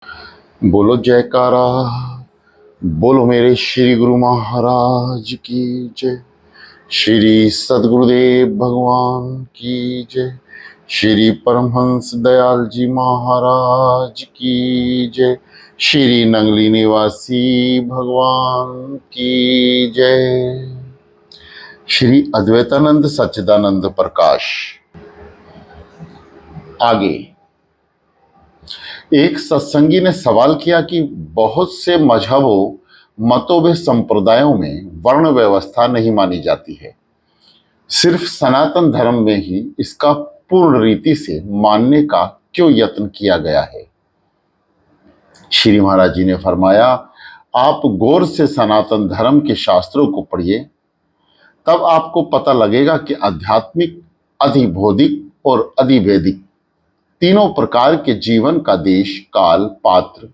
बोलो जयकारा। बोलो मेरे श्री गुरु महाराज की जय। श्री सद्गुरुदेव भगवान की जय। श्री परमहंस दयाल जी महाराज की जय। श्री नंगली निवासी भगवान की जय। श्री अद्वैतानंद सच्चिदानंद प्रकाश। आगे एक सत्संगी ने सवाल किया कि बहुत से मजहबों, मतों व संप्रदायों में वर्ण व्यवस्था नहीं मानी जाती है, सिर्फ सनातन धर्म में ही इसका पूर्ण रीति से मानने का क्यों यत्न किया गया है। श्री महाराज जी ने फरमाया, आप गौर से सनातन धर्म के शास्त्रों को पढ़िए, तब आपको पता लगेगा कि आध्यात्मिक, अधिभौतिक और अधिवैदिक तीनों प्रकार के जीवन का देश, काल, पात्र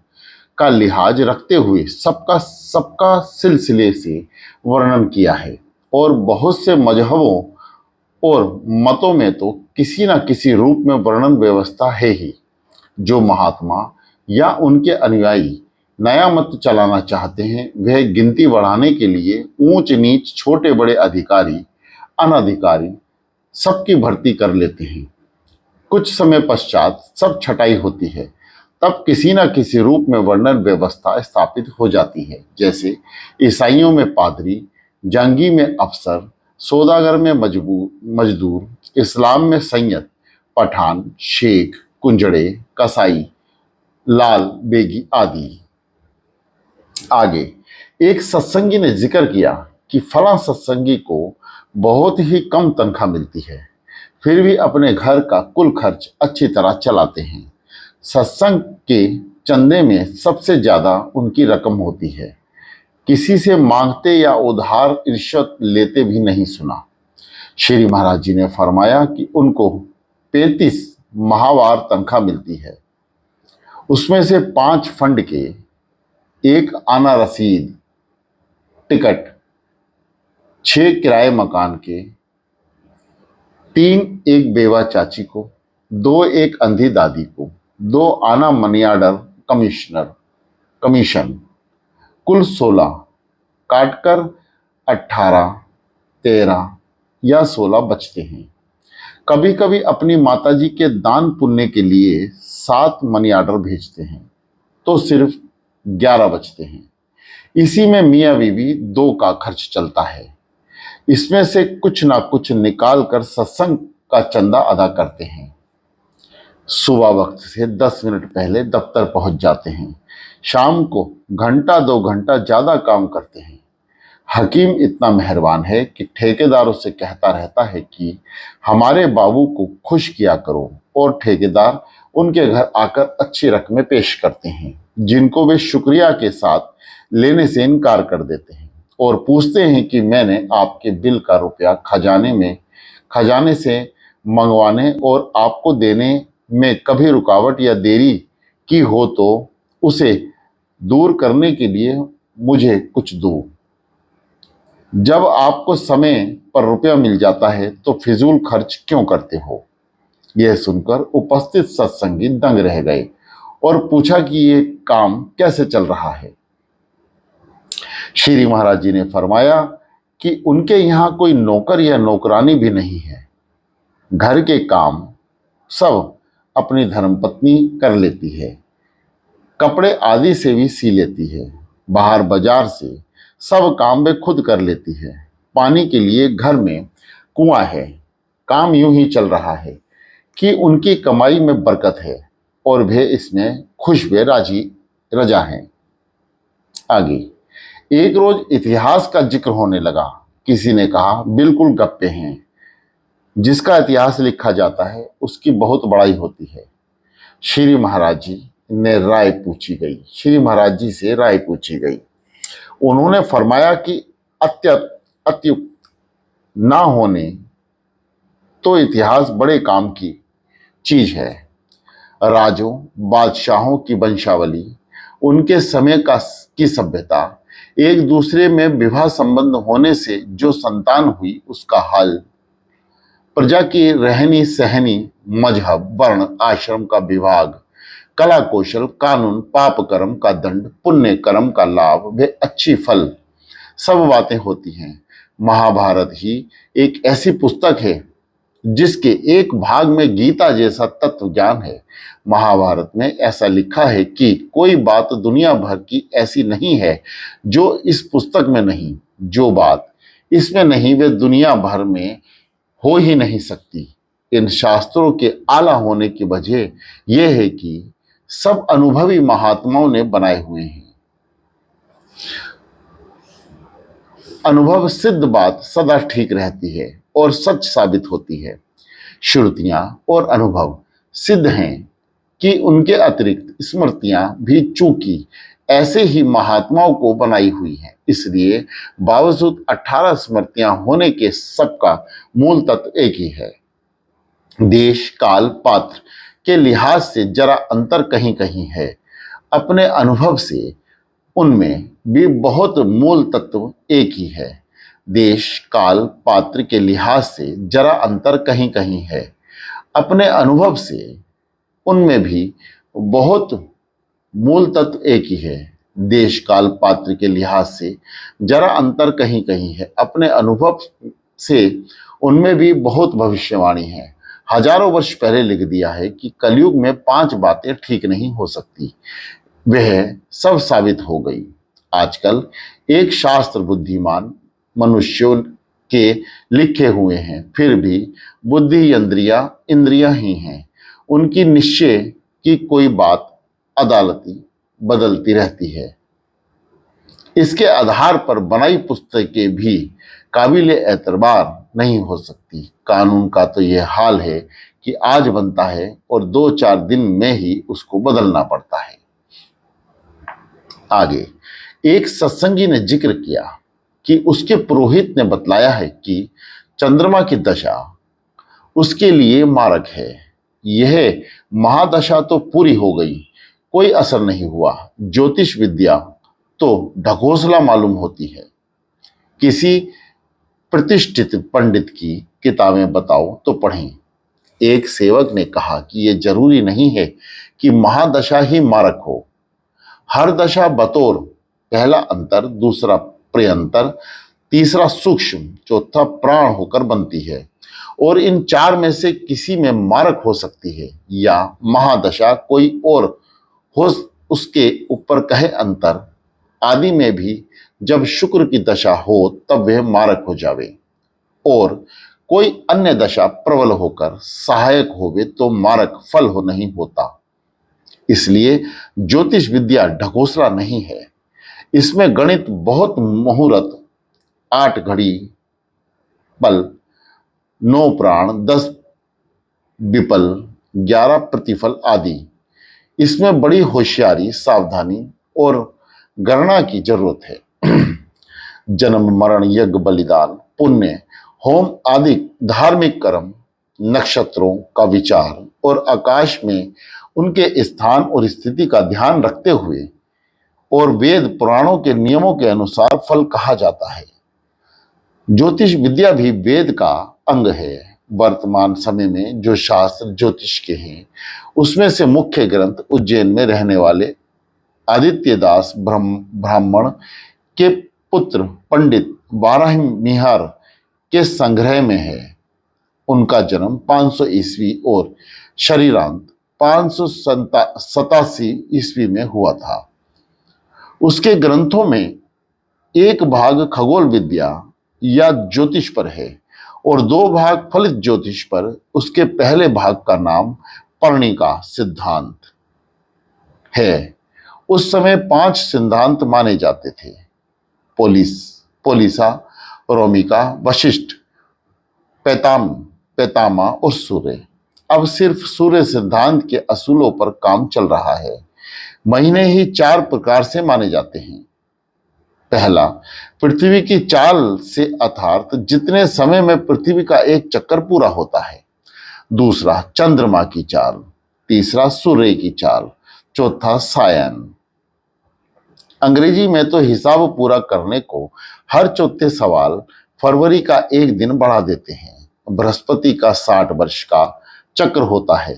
का लिहाज रखते हुए सबका सबका सिलसिले से वर्णन किया है। और बहुत से मजहबों और मतों में तो किसी न किसी रूप में वर्णन व्यवस्था है ही। जो महात्मा या उनके अनुयायी नया मत चलाना चाहते हैं, वह गिनती बढ़ाने के लिए ऊंच नीच, छोटे बड़े, अधिकारी अनधिकारी सबकी भर्ती कर लेते हैं। कुछ समय पश्चात सब छटाई होती है, तब किसी न किसी रूप में वर्णन व्यवस्था स्थापित हो जाती है। जैसे ईसाइयों में पादरी, जंगी में अफसर, सौदागर में मजदूर, इस्लाम में सैयद, पठान, शेख, कुंजड़े, कसाई, लाल, बेगी आदि। आगे एक सत्संगी ने जिक्र किया कि फला सत्संगी को बहुत ही कम तनख्वाह मिलती है, फिर भी अपने घर का कुल खर्च अच्छी तरह चलाते हैं। सत्संग के चंदे में सबसे ज्यादा उनकी रकम होती है। किसी से मांगते या उधार रिश्वत लेते भी नहीं सुना। श्री महाराज जी ने फरमाया कि उनको 35 माहवार तनख्वाह मिलती है। उसमें से 5 फंड के, 1 आना रसीद टिकट, 6 किराए मकान के, 3 एक बेवा चाची को, 2 एक अंधी दादी को, 2 आना मनी ऑर्डर कमीशन, कुल 16 काटकर 18, 13 या 16 बचते हैं। कभी कभी अपनी माताजी के दान पुण्य के लिए 7 मनी ऑर्डर भेजते हैं, तो सिर्फ 11 बचते हैं। इसी में मियाँ बीवी 2 का खर्च चलता है। इसमें से कुछ ना कुछ निकाल कर सत्संग का चंदा अदा करते हैं। सुबह वक्त से 10 मिनट पहले दफ्तर पहुंच जाते हैं। शाम को घंटा 2 घंटा ज्यादा काम करते हैं। हकीम इतना मेहरबान है कि ठेकेदारों से कहता रहता है कि हमारे बाबू को खुश किया करो, और ठेकेदार उनके घर आकर अच्छी रकमें पेश करते हैं, जिनको वे शुक्रिया के साथ लेने से इनकार कर देते हैं और पूछते हैं कि मैंने आपके बिल का रुपया खजाने से मंगवाने और आपको देने में कभी रुकावट या देरी की हो तो उसे दूर करने के लिए मुझे कुछ दो। जब आपको समय पर रुपया मिल जाता है तो फिजूल खर्च क्यों करते हो। यह सुनकर उपस्थित सत्संगी दंग रह गए और पूछा कि ये काम कैसे चल रहा है। श्री महाराज जी ने फरमाया कि उनके यहाँ कोई नौकर या नौकरानी भी नहीं है। घर के काम सब अपनी धर्मपत्नी कर लेती है। कपड़े आदि से भी सी लेती है। बाहर बाजार से सब काम वे खुद कर लेती है। पानी के लिए घर में कुआं है। काम यूं ही चल रहा है कि उनकी कमाई में बरकत है और वे इसमें खुश व राजी रजा हैं। आगे एक रोज इतिहास का जिक्र होने लगा। किसी ने कहा, बिल्कुल गप्पे हैं। जिसका इतिहास लिखा जाता है उसकी बहुत बड़ाई होती है। श्री महाराज जी से राय पूछी गई। उन्होंने फरमाया कि अत्युक्त ना होने तो इतिहास बड़े काम की चीज है। राजों, बादशाहों की वंशावली, उनके समय की सभ्यता, एक दूसरे में विवाह संबंध होने से जो संतान हुई उसका हाल, प्रजा की रहनी सहनी, मजहब, वर्ण, आश्रम का विभाग, कला कौशल, कानून, पाप कर्म का दंड, पुण्य कर्म का लाभ, वे अच्छी फल, सब बातें होती हैं। महाभारत ही एक ऐसी पुस्तक है जिसके एक भाग में गीता जैसा तत्व ज्ञान है। महाभारत में ऐसा लिखा है कि कोई बात दुनिया भर की ऐसी नहीं है जो इस पुस्तक में नहीं, जो बात इसमें नहीं वे दुनिया भर में हो ही नहीं सकती। इन शास्त्रों के आला होने की वजह यह है कि सब अनुभवी महात्माओं ने बनाए हुए हैं। अनुभव सिद्ध बात सदा ठीक रहती है और सच साबित होती है। श्रुतियां और अनुभव सिद्ध हैं कि उनके अतिरिक्त स्मृतियां भी चूंकि ऐसे ही महात्माओं को बनाई हुई हैं, इसलिए बावजूद 18 स्मृतियां होने के सबका मूल तत्व एक ही है। देश, काल, पात्र के लिहाज से जरा अंतर कहीं कहीं है। अपने अनुभव से उनमें भी बहुत मूल तत्व एक ही है। देश, काल, पात्र के लिहाज से जरा अंतर कहीं कहीं है। अपने अनुभव से उनमें भी बहुत मूल तत्व एक ही है। देश, काल, पात्र के लिहाज से जरा अंतर कहीं कहीं है। अपने अनुभव से उनमें भी बहुत भविष्यवाणी है। हजारों वर्ष पहले लिख दिया है कि कलयुग में 5 बातें ठीक नहीं हो सकती, वह सब साबित हो गई। आजकल एक शास्त्र बुद्धिमान मनुष्यों के लिखे हुए हैं, फिर भी बुद्धि इंद्रियां ही हैं। उनकी निश्चय की कोई बात अदालती बदलती रहती है। इसके आधार पर बनाई पुस्तकें भी काबिल एतबार नहीं हो सकती। कानून का तो यह हाल है कि आज बनता है और 2-4 दिन में ही उसको बदलना पड़ता है। आगे एक सत्संगी ने जिक्र किया कि उसके पुरोहित ने बतलाया है कि चंद्रमा की दशा उसके लिए मारक है। यह महादशा तो पूरी हो गई, कोई असर नहीं हुआ। ज्योतिष विद्या तो ढकोसला मालूम होती है। किसी प्रतिष्ठित पंडित की किताबें बताओ तो पढ़ें। एक सेवक ने कहा कि यह जरूरी नहीं है कि महादशा ही मारक हो। हर दशा बतौर पहला अंतर, दूसरा प्रयंतर, तीसरा सूक्ष्म, चौथा प्राण होकर बनती है और इन 4 में से किसी में मारक हो सकती है या महादशा कोई और हो उसके ऊपर कहे अंतर आदि में भी जब शुक्र की दशा हो तब वह मारक हो जावे और कोई अन्य दशा प्रबल होकर सहायक होवे तो मारक फल हो नहीं होता। इसलिए ज्योतिष विद्या ढकोसला नहीं है। इसमें गणित बहुत मुहूर्त, 8 घड़ी पल, 9 प्राण, 10 विपल, 11 प्रतिफल आदि। इसमें बड़ी होशियारी, सावधानी और गणना की जरूरत है। जन्म, मरण, यज्ञ, बलिदान, पुण्य, होम आदि धार्मिक कर्म, नक्षत्रों का विचार और आकाश में उनके स्थान और स्थिति का ध्यान रखते हुए और वेद पुराणों के नियमों के अनुसार फल कहा जाता है। ज्योतिष विद्या भी वेद का अंग है। वर्तमान समय में जो शास्त्र ज्योतिष के हैं उसमें से मुख्य ग्रंथ उज्जैन में रहने वाले आदित्यदास ब्राह्मण के पुत्र पंडित बारहमिहार के संग्रह में है। उनका जन्म 500 ईस्वी और शरीरांत 587 ईस्वी में हुआ था। उसके ग्रंथों में एक भाग खगोल विद्या या ज्योतिष पर है और 2 भाग फलित ज्योतिष पर। उसके पहले भाग का नाम पर्णिका सिद्धांत है। उस समय 5 सिद्धांत माने जाते थे: पोलिसा, रोमिका, वशिष्ठ, पैतामा और सूर्य। अब सिर्फ सूर्य सिद्धांत के असूलों पर काम चल रहा है। महीने ही 4 प्रकार से माने जाते हैं। पहला, पृथ्वी की चाल से अर्थात जितने समय में पृथ्वी का एक चक्कर पूरा होता है। दूसरा, चंद्रमा की चाल। तीसरा, सूर्य की चाल। चौथा, सायन। अंग्रेजी में तो हिसाब पूरा करने को हर चौथे सवाल फरवरी का 1 दिन बढ़ा देते हैं। बृहस्पति का 60 वर्ष का चक्र होता है।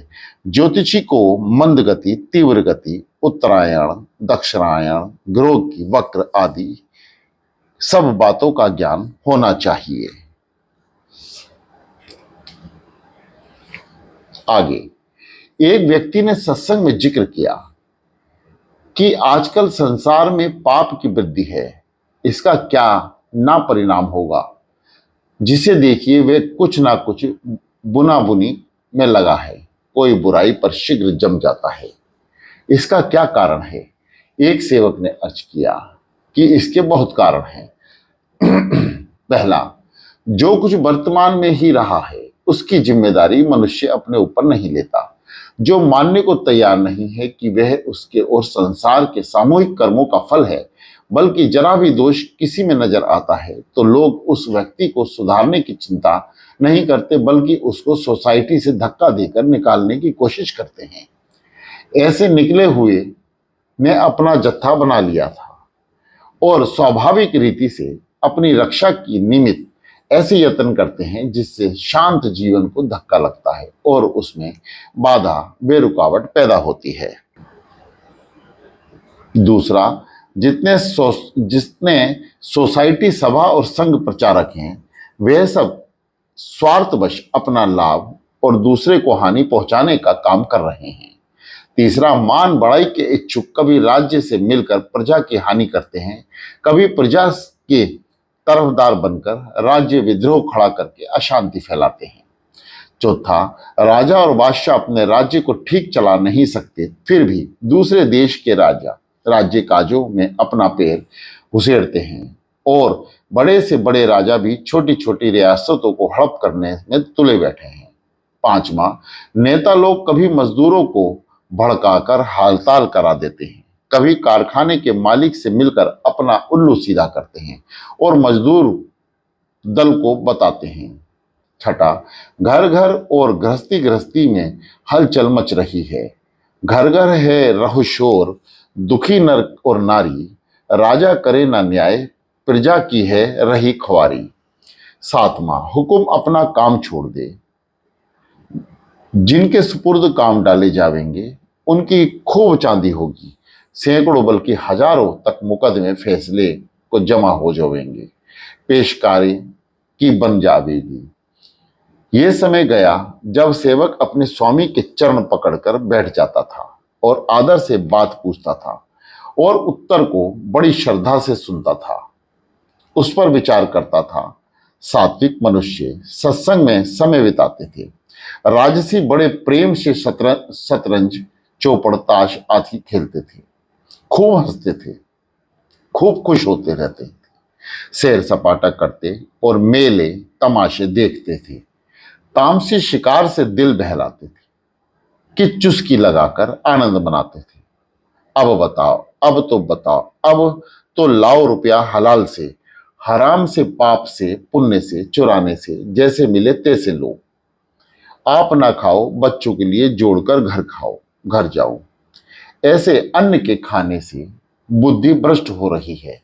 ज्योतिषी को मंद गति, तीव्र गति, उत्तरायण, दक्षिणायन, ग्रह की वक्र आदि सब बातों का ज्ञान होना चाहिए। आगे एक व्यक्ति ने सत्संग में जिक्र किया कि आजकल संसार में पाप की वृद्धि है, इसका क्या ना परिणाम होगा। जिसे देखिए वे कुछ ना कुछ बुना बुनी में लगा है, कोई बुराई पर शीघ्र जम जाता है, इसका क्या कारण है। एक सेवक ने अर्ज किया कि इसके बहुत कारण हैं। पहला, जो कुछ वर्तमान में ही रहा है उसकी जिम्मेदारी मनुष्य अपने ऊपर नहीं लेता। जो मानने को तैयार नहीं है कि वह उसके और संसार के सामूहिक कर्मों का फल है, बल्कि जरा भी दोष किसी में नजर आता है तो लोग उस व्यक्ति को सुधारने की चिंता नहीं करते, बल्कि उसको सोसाइटी से धक्का देकर निकालने की कोशिश करते हैं। ऐसे निकले हुए ने अपना जत्था बना लिया था और स्वाभाविक रीति से अपनी रक्षा की निमित्त ऐसे यत्न करते हैं जिससे शांत जीवन को धक्का लगता है और उसमें बाधा बेरुकावट पैदा होती है। दूसरा, जितने सोसाइटी सभा और संघ प्रचारक हैं वे सब स्वार्थवश अपना लाभ और दूसरे को हानि पहुंचाने का काम कर रहे हैं। तीसरा, मान बढ़ाई के इच्छुक कभी राज्य से मिलकर प्रजा की हानि करते हैं, कभी प्रजा के तरफदार बनकर राज्य विद्रोह खड़ा करके अशांति फैलाते हैं। चौथा, राजा और बादशाह अपने राज्य को ठीक चला नहीं सकते, फिर भी दूसरे देश के राजा राज्य काजों में अपना पैर घुसेड़ते हैं और बड़े से बड़े राजा भी छोटी छोटी रियासतों को हड़प करने में तुले बैठे हैं। पांचवा, नेता लोग कभी मजदूरों को भड़काकर हालताल करा देते हैं, कभी कारखाने के मालिक से मिलकर अपना उल्लू सीधा करते हैं और मजदूर दल को बताते हैं। छठा, घर घर और गृहस्थी गृहस्थी में हलचल मच रही है। घर घर है रहुशोर, दुखी नर और नारी, राजा करे ना न्याय, प्रजा की है रही ख्वारी। सातवां, हुकुम अपना काम छोड़ दे, जिनके सुपुर्द काम डाले जावेंगे उनकी खूब चांदी होगी, सैकड़ों बल्कि हजारों तक मुकदमे फैसले को जमा हो जावेंगे, पेशकारी की बन जावेगी। ये समय गया जब सेवक अपने स्वामी के चरण पकड़कर बैठ जाता था और आदर से बात पूछता था और उत्तर को बड़ी श्रद्धा से सुनता था, उस पर विचार करता था। सात्विक मनुष्य सत्संग में समय बिताते थे, राजसी बड़े प्रेम से शतरंज, चौपड़, ताश आदि खेलते थे, खूब हंसते थे, खूब खुश होते रहते थे, सैर सपाटा करते और मेले तमाशे देखते थे, तामसी शिकार से दिल बहलाते थे कि चुस्की लगाकर आनंद मनाते थे। अब बताओ, अब तो बताओ, अब तो लाओ रुपया हलाल से, हराम से, पाप से, पुण्य से, चुराने से, जैसे मिले तैसे लो। आप ना खाओ, बच्चों के लिए जोड़कर घर खाओ, घर जाओ। ऐसे अन्न के खाने से बुद्धि भ्रष्ट हो रही है।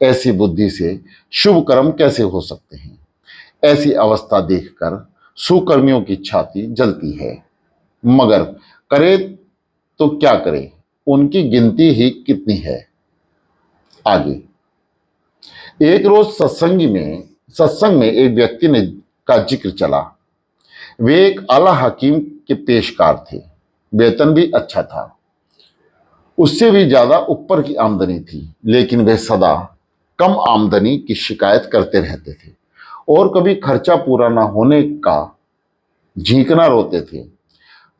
ऐसी बुद्धि से शुभ कर्म कैसे हो सकते हैं। ऐसी अवस्था देखकर सुकर्मियों की छाती जलती है, मगर करे तो क्या करे, उनकी गिनती ही कितनी है। आगे एक रोज सत्संग में एक व्यक्ति ने का जिक्र चला। वे एक आला हकीम के पेशकार थे, वेतन भी अच्छा था, उससे भी ज्यादा ऊपर की आमदनी थी, लेकिन वे सदा कम आमदनी की शिकायत करते रहते थे और कभी खर्चा पूरा न होने का झींकना रोते थे।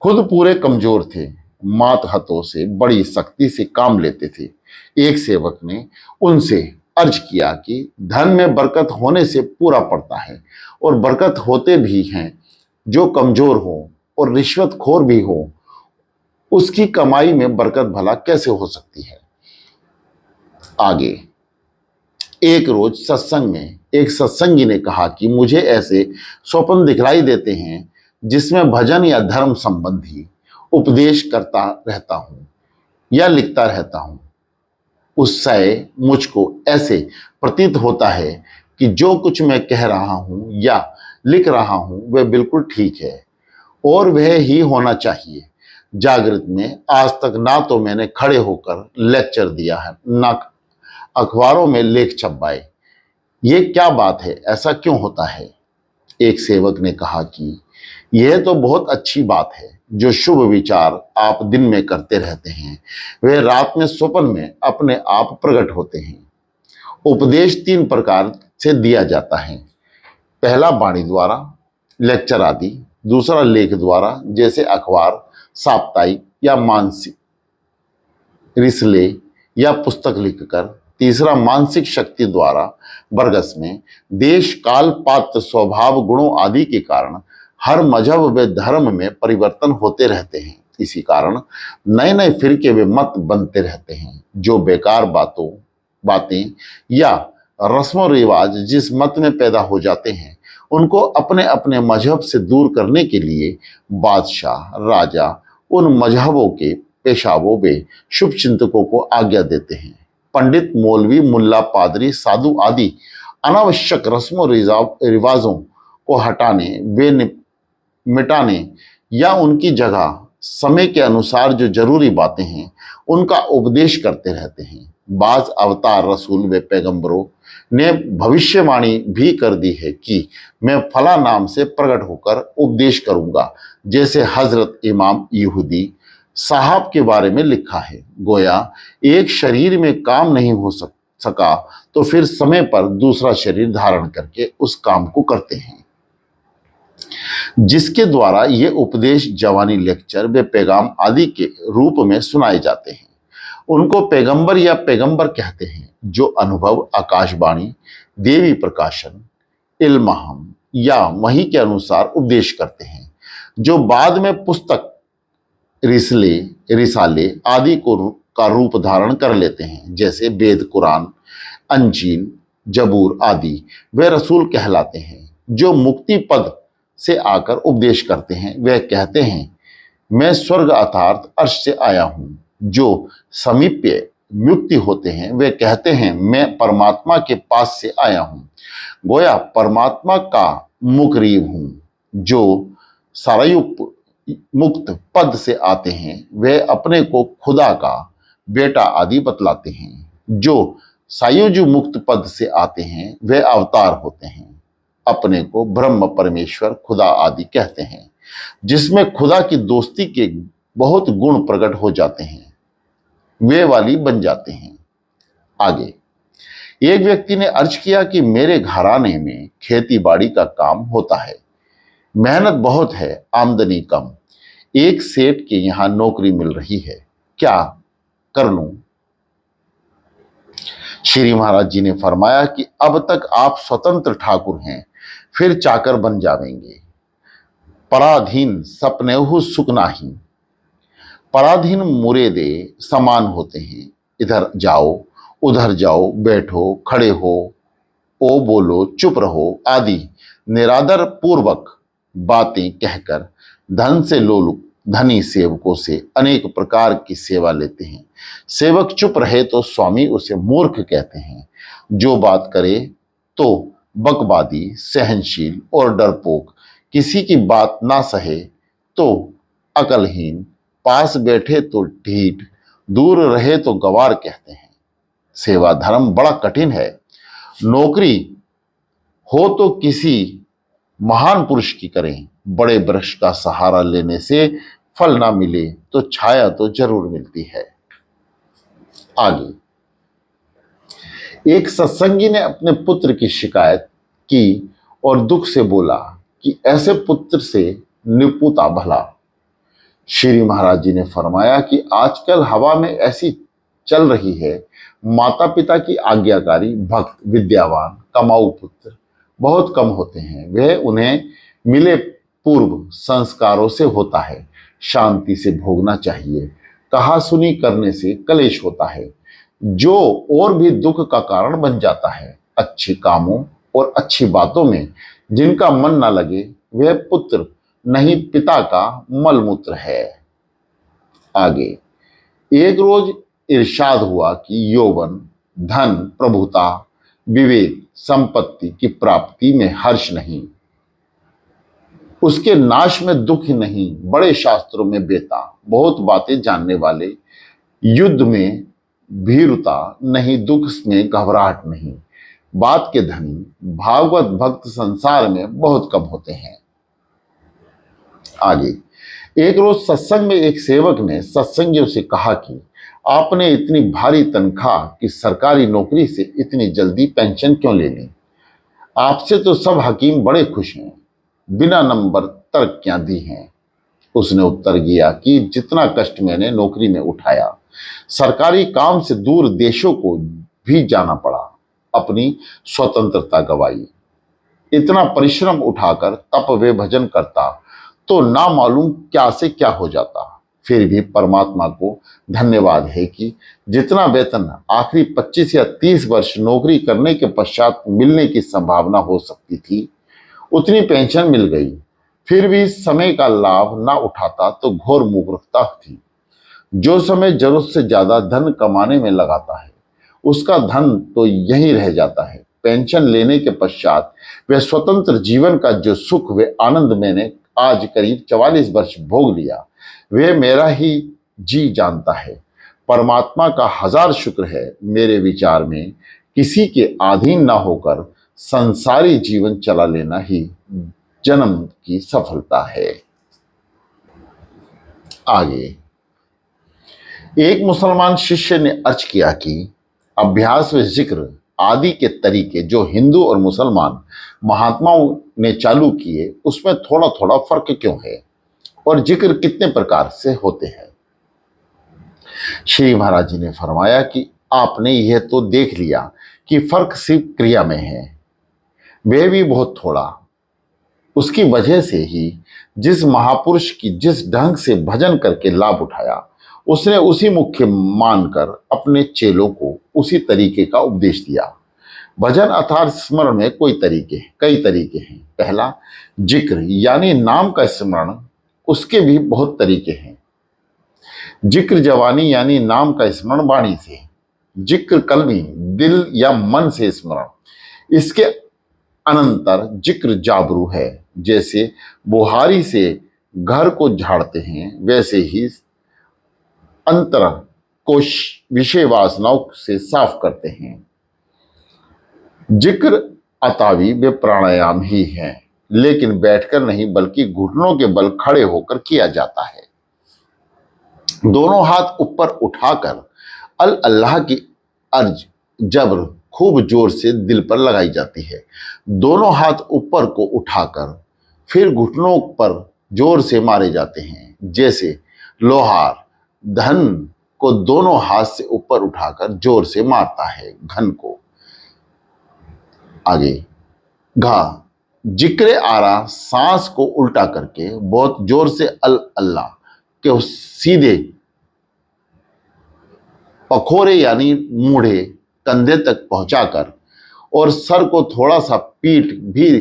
खुद पूरे कमजोर थे, मात हाथों से बड़ी सख्ती से काम लेते थे। एक सेवक ने उनसे अर्ज किया कि धन में बरकत होने से पूरा पड़ता है और बरकत होते भी हैं जो कमजोर हो और रिश्वतखोर भी हो, उसकी कमाई में बरकत भला कैसे हो सकती है। आगे एक रोज सत्संग में एक सत्संगी ने कहा कि मुझे ऐसे स्वप्न दिखलाई देते हैं जिसमें भजन या धर्म संबंधी उपदेश करता रहता हूं या लिखता रहता हूं। उससे मुझको ऐसे प्रतीत होता है कि जो कुछ मैं कह रहा हूं या लिख रहा हूं वह बिल्कुल ठीक है और वह ही होना चाहिए। जागृत में आज तक ना तो मैंने खड़े होकर लेक्चर दिया है, ना अखबारों में लेख छपवाए। ये क्या बात है, ऐसा क्यों होता है? एक सेवक ने कहा कि यह तो बहुत अच्छी बात है, जो शुभ विचार आप दिन में करते रहते हैं वे रात में स्वप्न में अपने आप प्रकट होते हैं। उपदेश 3 प्रकार से दिया जाता है। पहला वाणी द्वारा, लेक्चर आदि। दूसरा लेख द्वारा, जैसे अखबार, साप्ताहिक या मानसिक रिसले या पुस्तक लिखकर। तीसरा मानसिक शक्ति द्वारा, बरगस में। देश काल पात्र स्वभाव गुणों आदि के कारण हर मजहब व धर्म में परिवर्तन होते रहते हैं। इसी कारण नए नए फिरके व मत बनते रहते हैं। जो बेकार बातें या रस्मों रिवाज जिस मत में पैदा हो जाते हैं, उनको अपने अपने मजहब से दूर करने के लिए बादशाह, राजा उन मजहबों के पेशावों व शुभ चिंतकों को आज्ञा देते हैं। पंडित, मौलवी, मुल्ला, पादरी, साधु आदि अनावश्यक रस्मों रिवाजों को हटाने व मिटाने या उनकी जगह समय के अनुसार जो जरूरी बातें हैं उनका उपदेश करते रहते हैं। बाज अवतार रसूल व पैगंबरों ने भविष्यवाणी भी कर दी है कि मैं फला नाम से प्रकट होकर उपदेश करूंगा, जैसे हजरत इमाम यहूदी साहब के बारे में लिखा है। गोया एक शरीर में काम नहीं हो सका तो फिर समय पर दूसरा शरीर धारण करके उस काम को करते हैं, जिसके द्वारा ये उपदेश जवानी, लेक्चर व पैगाम आदि के रूप में सुनाए जाते हैं। उनको पैगंबर या पैगंबर कहते हैं, जो अनुभव, आकाशवाणी, देवी प्रकाशन, इल्माहम या वही के अनुसार उपदेश करते हैं, जो बाद में पुस्तक, रिसाले आदि का रूप धारण कर लेते हैं, जैसे वेद, कुरान, अंजील, जबूर आदि। वे रसूल कहलाते हैं, जो मुक्ति पद से आकर उपदेश करते हैं। वे कहते हैं, मैं स्वर्ग अर्थात अर्श से आया हूं। जो समीप्य मुक्ति होते हैं वे कहते हैं, मैं परमात्मा के पास से आया हूं। गोया परमात्मा का मुकरीब हूं। जो सारायुक्त मुक्त पद से आते हैं वे अपने को खुदा का बेटा आदि बतलाते हैं। जो सायुज्य मुक्त पद से आते हैं वे अवतार होते हैं, अपने को ब्रह्म, परमेश्वर, खुदा आदि कहते हैं, जिसमें खुदा की दोस्ती के बहुत गुण प्रकट हो जाते हैं, वे वाली बन जाते हैं। आगे एक व्यक्ति ने अर्ज किया कि मेरे घराने में खेती बाड़ी का काम होता है, मेहनत बहुत है, आमदनी कम। एक सेठ के यहां नौकरी मिल रही है, क्या कर लूं? श्री महाराज जी ने फरमाया कि अब तक आप स्वतंत्र ठाकुर हैं, फिर चाकर बन जाएंगे। पराधीन सपनेहु सुख नाही। पराधीन मुरेदे समान होते हैं, इधर जाओ, उधर जाओ, बैठो, खड़े हो, ओ बोलो, चुप रहो आदि निरादर पूर्वक बातें कहकर धन से लोलुप धनी सेवकों से अनेक प्रकार की सेवा लेते हैं। सेवक चुप रहे तो स्वामी उसे मूर्ख कहते हैं। जो बात करे तो बकवादी, सहनशील और डरपोक, किसी की बात ना सहे तो अकलहीन, पास बैठे तो ढीठ, दूर रहे तो गवार कहते हैं। सेवा धर्म बड़ा कठिन है। नौकरी हो तो किसी महान पुरुष की करें। बड़े वृक्ष का सहारा लेने से फल ना मिले तो छाया तो जरूर मिलती है। आगे एक सत्संगी ने अपने पुत्र की शिकायत की और दुख से बोला कि ऐसे पुत्र से निपुता भला। श्री महाराज जी ने फरमाया कि आजकल हवा में ऐसी चल रही है, माता पिता की आज्ञाकारी, भक्त, विद्यावान, कमाऊ पुत्र बहुत कम होते हैं। वह उन्हें मिले पूर्व संस्कारों से होता है। शांति से भोगना चाहिए, कहा सुनी करने से कलेश होता है, जो और भी दुख का कारण बन जाता है। अच्छे कामों और अच्छी बातों में जिनका मन न लगे वह पुत्र नहीं पिता का मलमूत्र है। आगे एक रोज इरशाद हुआ कि यौवन, धन, प्रभुता, विवेक, संपत्ति की प्राप्ति में हर्ष नहीं, उसके नाश में दुख ही नहीं, बड़े शास्त्रों में बेता, बहुत बातें जानने वाले, युद्ध में भीरुता नहीं, दुख में घबराहट नहीं, बात के धनी, भागवत भक्त संसार में बहुत कम होते हैं। आगे, एक रोज सत्संग में एक सेवक ने सत्संगियों से कहा कि आपने इतनी भारी तनख्वाह की सरकारी नौकरी से इतनी जल्दी पेंशन क्यों ले ली? आपसे तो सब हकीम बड़े खुश हैं, बिना नंबर तरक्कियां दी हैं। उसने उत्तर दिया कि जितना कष्ट मैंने नौकरी में उठाया, सरकारी काम से दूर देशों को भी जाना पड़ा, अपनी स्वतंत्रता गंवाई, इतना परिश्रम उठाकर तप वे भजन करता तो ना मालूम क्या से क्या हो जाता। फिर भी परमात्मा को धन्यवाद है कि जितना वेतन आखिरी 25 या 30 वर्ष नौकरी करने के पश्चात मिलने की संभावना हो सकती थी, उतनी पेंशन मिल गई। फिर भी समय का लाभ ना उठाता तो घोर मूर्खता थी। जो समय जरूरत से ज्यादा धन कमाने में लगाता है, उसका धन तो यहीं रह जाता है। पेंशन लेने के पश्चात वह स्वतंत्र जीवन का जो सुख व आनंद मैंने आज करीब 44 वर्ष भोग लिया, वह मेरा ही जी जानता है। परमात्मा का हजार शुक्र है। मेरे विचार में किसी के अधीन ना होकर संसारी जीवन चला लेना ही जन्म की सफलता है। आगे, एक मुसलमान शिष्य ने अर्ज किया कि अभ्यास व जिक्र आदि के तरीके जो हिंदू और मुसलमान महात्माओं ने चालू किए, उसमें थोड़ा थोड़ा फर्क क्यों है और जिक्र कितने प्रकार से होते हैं? श्री महाराज जी ने फरमाया कि आपने यह तो देख लिया कि फर्क सिर्फ क्रिया में है, वह भी बहुत थोड़ा। उसकी वजह से ही जिस महापुरुष की जिस ढंग से भजन करके लाभ उठाया, उसने उसी मुख्य मानकर अपने चेलों को उसी तरीके का उपदेश दिया। भजन अर्थात स्मरण में कई तरीके हैं। पहला, जिक्र यानी नाम का स्मरण, उसके भी बहुत तरीके हैं। जिक्र जवानी यानी नाम का स्मरण वाणी से, जिक्र कलमी दिल या मन से स्मरण। इसके अनंतर जिक्र जाबरू है, जैसे बुहारी से घर को झाड़ते हैं, वैसे ही अंतर को विषय वासनाओं से साफ करते हैं। जिक्र अतावी वे प्राणायाम ही है, लेकिन बैठकर नहीं बल्कि घुटनों के बल खड़े होकर किया जाता है। दोनों हाथ ऊपर उठाकर अल अल्लाह की अर्ज जबर खूब जोर से दिल पर लगाई जाती है। दोनों हाथ ऊपर को उठाकर फिर घुटनों पर जोर से मारे जाते हैं, जैसे लोहार धन को दोनों हाथ से ऊपर उठाकर जोर से मारता है घन को। आगे, घा जिक्र आरा सांस को उल्टा करके बहुत जोर से अल अल्लाह के सीधे पखोरे यानी मूढ़े कंधे तक पहुंचाकर और सर को थोड़ा सा पीठ भी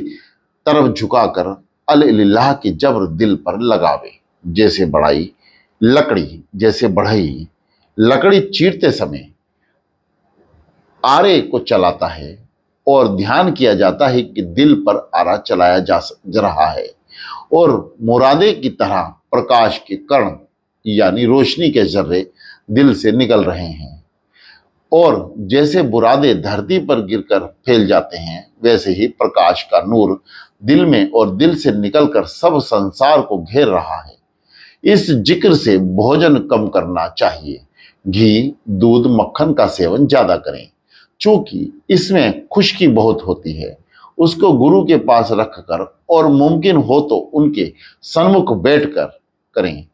तरफ झुकाकर अल इल्लाह की जबर दिल पर लगावे, जैसे बढ़ई लकड़ी चीरते समय आरे को चलाता है और ध्यान किया जाता है कि दिल पर आरा चलाया जा रहा है और मुरादे की तरह प्रकाश के कण यानी रोशनी के जर्रे दिल से निकल रहे हैं। और जैसे बुरादे धरती पर गिरकर फैल जाते हैं, वैसे ही प्रकाश का नूर दिल में और दिल से निकलकर सब संसार को घेर रहा है। इस जिक्र से भोजन कम करना चाहिए, घी दूध मक्खन का सेवन ज्यादा करें, चूंकि इसमें खुश्की बहुत होती है। उसको गुरु के पास रखकर और मुमकिन हो तो उनके सन्मुख बैठकर करें।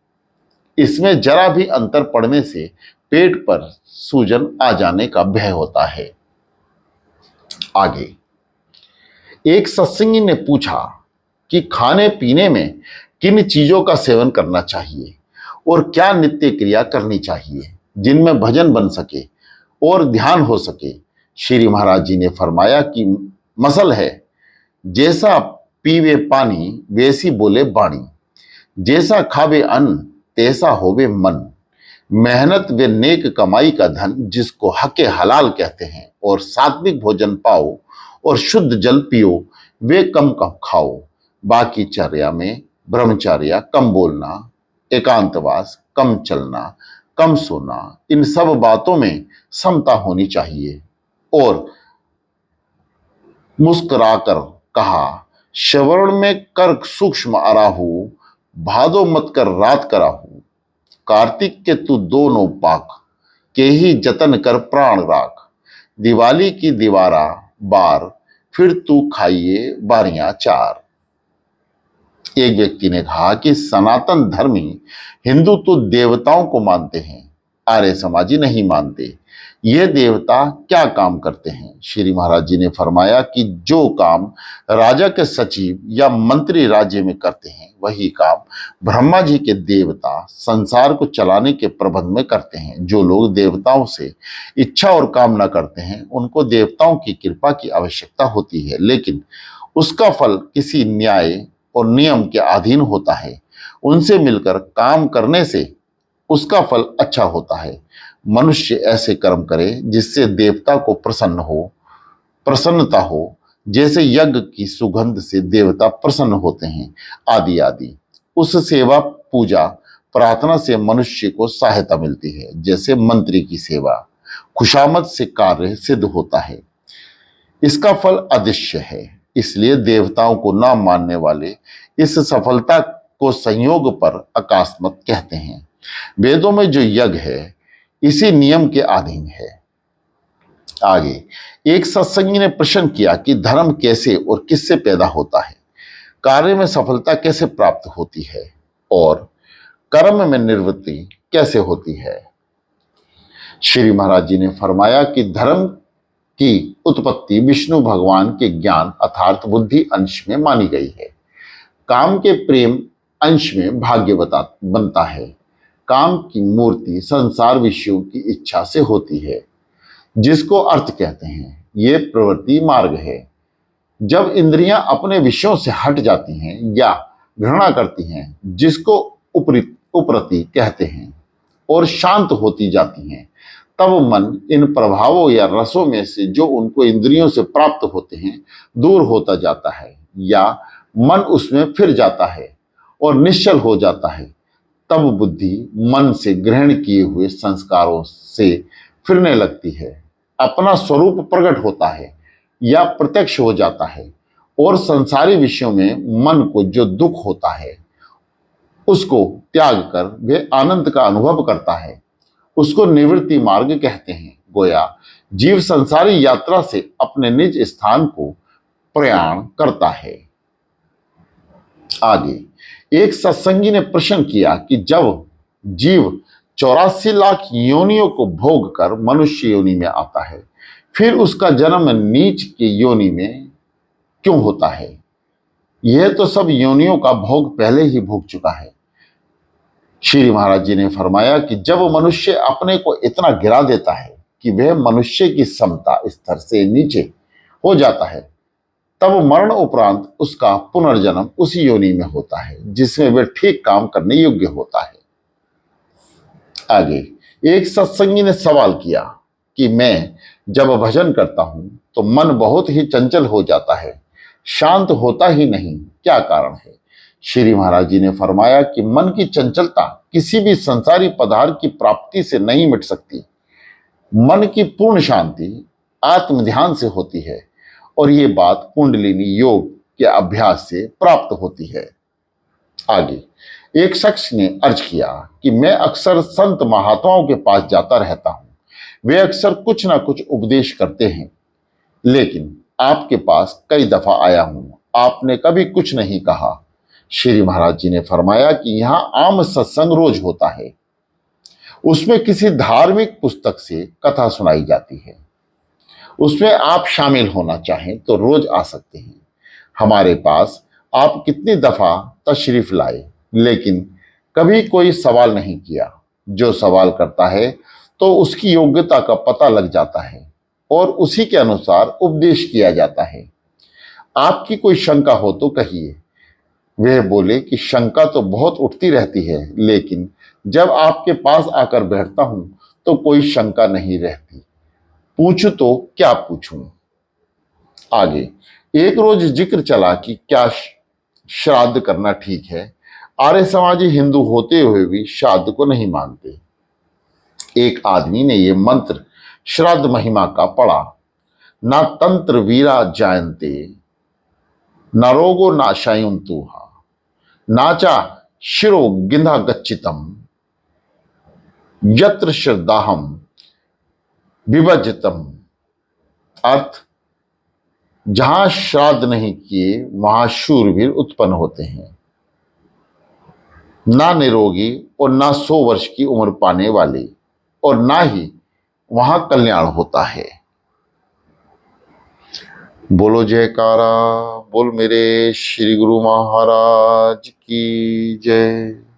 इसमें जरा भी अंतर पड़ने से पेट पर सूजन आ जाने का भय होता है। आगे, एक सत्संगी ने पूछा कि खाने पीने में किन चीजों का सेवन करना चाहिए और क्या नित्य क्रिया करनी चाहिए जिनमें भजन बन सके और ध्यान हो सके। श्री महाराज जी ने फरमाया कि मसल है, जैसा पीवे पानी वैसी बोले बाणी, जैसा खावे अन्न तैसा होवे मन। मेहनत व नेक कमाई का धन जिसको हके हलाल कहते हैं, और सात्विक भोजन पाओ और शुद्ध जल पियो, वे कम खाओ। बाकी चर्या में ब्रह्मचर्य, कम बोलना, एकांतवास, कम चलना, कम सोना, इन सब बातों में समता होनी चाहिए। और मुस्कुराकर कहा, श्रवण में कर सूक्ष्म अराहू, भादो मत कर रात कराहू, कार्तिक के तू दोनों पाक, के ही जतन कर प्राण राख, दिवाली की दीवारा बार, फिर तू खाइए बारियां चार। एक व्यक्ति ने कहा कि सनातन धर्मी हिंदू तो देवताओं को मानते हैं, आर्य समाजी नहीं मानते। ये देवता क्या काम करते हैं? श्री महाराज जी ने फरमाया कि जो काम राजा के सचिव या मंत्री राज्य में करते हैं, वही काम ब्रह्मा जी के देवता संसार को चलाने के प्रबंध में करते हैं। जो लोग देवताओं से इच्छा और कामना करते हैं, उनको देवताओं की कृपा की आवश्यकता होती है, लेकिन उसका फल किसी न्याय और नियम के अधीन होता है। उनसे मिलकर काम करने से उसका फल अच्छा होता है। मनुष्य ऐसे कर्म करे जिससे देवता को प्रसन्नता हो, जैसे यज्ञ की सुगंध से देवता प्रसन्न होते हैं, आदि आदि। उस सेवा, पूजा, प्रार्थना से मनुष्य को सहायता मिलती है। जैसे मंत्री की सेवा, खुशामद से कार्य सिद्ध होता है। इसका फल अदृश्य है, इसलिए देवताओं को न मानने वाले इस सफलता को संयोग पर अकस्मात कहते हैं। वेदों में जो यज्ञ है, इसी नियम के अधीन है। आगे एक सत्संगी ने प्रश्न किया कि धर्म कैसे और किससे पैदा होता है, कार्य में सफलता कैसे प्राप्त होती है और कर्म में निवृत्ति कैसे होती है। श्री महाराज जी ने फरमाया कि धर्म की उत्पत्ति विष्णु भगवान के ज्ञान अर्थात बुद्धि अंश में मानी गई है। काम के प्रेम अंश में भाग्य बनता है। काम की मूर्ति संसार विषयों की इच्छा से होती है, जिसको अर्थ कहते हैं। ये प्रवृत्ति मार्ग है। जब इंद्रियां अपने विषयों से हट जाती हैं या घृणा करती हैं, जिसको उपरति कहते हैं, और शांत होती जाती हैं, तब मन इन प्रभावों या रसों में से जो उनको इंद्रियों से प्राप्त होते हैं दूर होता जाता है, या मन उसमें फिर जाता है और निश्चल हो जाता है। तब बुद्धि मन से ग्रहण किए हुए संस्कारों से फिरने लगती है, अपना स्वरूप प्रकट होता है या प्रत्यक्ष हो जाता है, और संसारी विषयों में मन को जो दुख होता है उसको त्याग कर वे आनंद का अनुभव करता है। उसको निवृत्ति मार्ग कहते हैं। गोया जीव संसारी यात्रा से अपने निज स्थान को प्रयाण करता है। आगे एक सत्संगी ने प्रश्न किया कि जब जीव 84 लाख योनियों को भोग कर मनुष्य योनि में आता है, फिर उसका जन्म नीच के योनि में क्यों होता है? यह तो सब योनियों का भोग पहले ही भोग चुका है। श्री महाराज जी ने फरमाया कि जब मनुष्य अपने को इतना गिरा देता है कि वह मनुष्य की समता स्तर से नीचे हो जाता है, तब मरण उपरांत उसका पुनर्जन्म उसी योनि में होता है जिसमें वह ठीक काम करने योग्य होता है। आगे एक सत्संगी ने सवाल किया कि मैं जब भजन करता हूं तो मन बहुत ही चंचल हो जाता है, शांत होता ही नहीं, क्या कारण है? श्री महाराज जी ने फरमाया कि मन की चंचलता किसी भी संसारी पदार्थ की प्राप्ति से नहीं मिट सकती। मन की पूर्ण शांति आत्म ध्यान से होती है, और ये बात कुंडलिनी योग के अभ्यास से प्राप्त होती है। आगे एक शख्स ने अर्ज किया कि मैं अक्सर संत महात्माओं के पास जाता रहता हूं, वे अक्सर कुछ ना कुछ उपदेश करते हैं, लेकिन आपके पास कई दफा आया हूं, आपने कभी कुछ नहीं कहा। श्री महाराज जी ने फरमाया कि यहाँ आम सत्संग रोज होता है, उसमें किसी धार्मिक पुस्तक से कथा सुनाई जाती है, उसमें आप शामिल होना चाहें तो रोज आ सकते हैं। हमारे पास आप कितनी दफा तशरीफ लाए, लेकिन कभी कोई सवाल नहीं किया। जो सवाल करता है तो उसकी योग्यता का पता लग जाता है और उसी के अनुसार उपदेश किया जाता है। आपकी कोई शंका हो तो कहिए। वह बोले कि शंका तो बहुत उठती रहती है, लेकिन जब आपके पास आकर बैठता हूं तो कोई शंका नहीं रहती। पूछूं तो क्या पूछूं? आगे एक रोज जिक्र चला कि क्या श्राद्ध करना ठीक है। आर्य समाजी हिंदू होते हुए भी श्राद्ध को नहीं मानते। एक आदमी ने ये मंत्र श्राद्ध महिमा का पढ़ा, ना तंत्र वीरा जायन्ते, न रोगो नाशायुंतुहा, नाचा शिरो गिंधा गच्चितम, यत्र श्रद्धाहम विभजितम। अर्थ, जहां श्राद्ध नहीं किए वहां शूरवीर उत्पन्न होते हैं, ना निरोगी और ना 100 वर्ष की उम्र पाने वाले, और ना ही वहां कल्याण होता है। बोलो जयकारा, बोल मेरे श्री गुरु महाराज की जय।